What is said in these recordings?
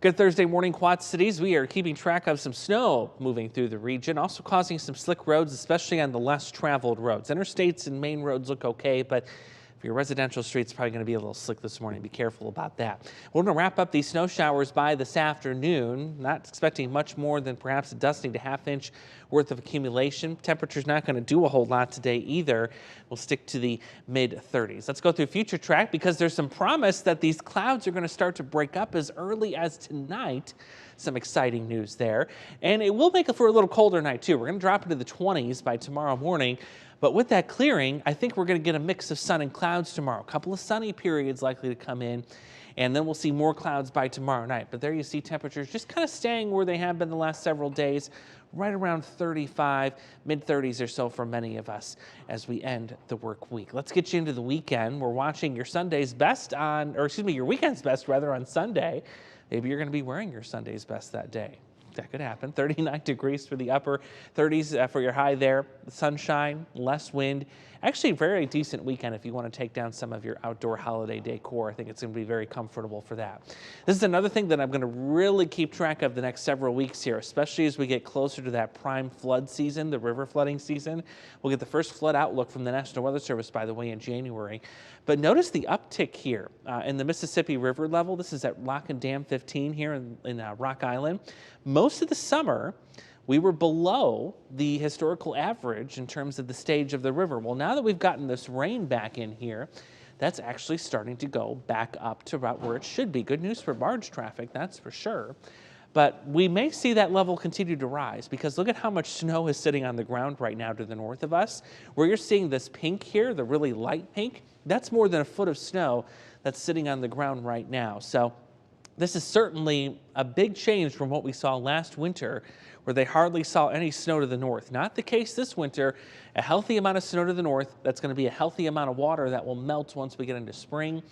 Good Thursday morning, Quad Cities. We are keeping track of some snow moving through the region, also causing some slick roads, especially on the less traveled roads. Interstates and main roads look okay, but for your residential streets, probably going to be a little slick this morning. Be careful about that. We're going to wrap up these snow showers by this afternoon. Not expecting much more than perhaps a dusting to half-inch worth of accumulation. Temperature's not going to do a whole lot today either. We'll stick to the mid-30s. Let's go through Future Track because there's some promise that these clouds are going to start to break up as early as tonight. Some exciting news there. And it will make it for a little colder night too. We're going to drop into the 20s by tomorrow morning. But with that clearing, I think we're going to get a mix of sun and clouds tomorrow. A couple of sunny periods likely to come in, and then we'll see more clouds by tomorrow night. But there you see temperatures just kind of staying where they have been the last several days, right around 35, mid-30s or so for many of us as we end the work week. Let's get you into the weekend. We're watching your Sunday's best on, or excuse me, your weekend's best rather on Sunday. Maybe you're going to be wearing your Sunday's best that day. That could happen. 39 degrees for the upper 30s for your high there. Sunshine, less wind. Actually, a very decent weekend if you want to take down some of your outdoor holiday decor. I think it's going to be very comfortable for that. This is another thing that I'm going to really keep track of the next several weeks here, especially as we get closer to that prime flood season, the river flooding season. We'll get the first flood outlook from the National Weather Service, by the way, in January. But notice the uptick here in the Mississippi River level. This is at Lock and Dam 15 here in Rock Island. Most of the summer, we were below the historical average in terms of the stage of the river. Well, now that we've gotten this rain back in here, that's actually starting to go back up to about where it should be. Good news for barge traffic, that's for sure. But we may see that level continue to rise because look at how much snow is sitting on the ground right now to the north of us. Where you're seeing this pink here, the really light pink, that's more than a foot of snow that's sitting on the ground right now. So this is certainly a big change from what we saw last winter, where they hardly saw any snow to the north. Not the case this winter. A healthy amount of snow to the north. That's going to be a healthy amount of water that will melt once we get into spring.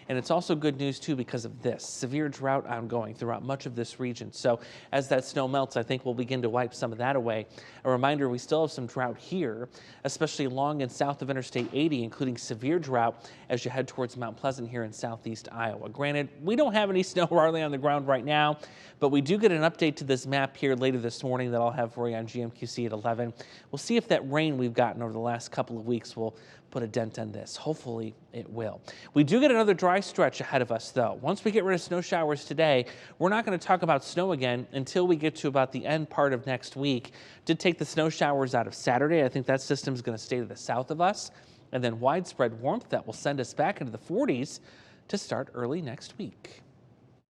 And it's also good news too because of this severe drought ongoing throughout much of this region. So as that snow melts, I think we'll begin to wipe some of that away. A reminder, we still have some drought here, especially along and south of Interstate 80, including severe drought as you head towards Mount Pleasant here in southeast Iowa. Granted, we don't have any snow hardly on the ground right now, but we do get an update to this map here later this morning that I'll have for you on GMQC at 11. We'll see if that rain we've gotten over the last couple of weeks will put a dent on this. Hopefully it will. We do get another dry stretch ahead of us though. Once we get rid of snow showers today, we're not going to talk about snow again until we get to about the end part of next week. Did take the snow showers out of Saturday. I think that system is going to stay to the south of us, and then widespread warmth that will send us back into the 40s to start early next week.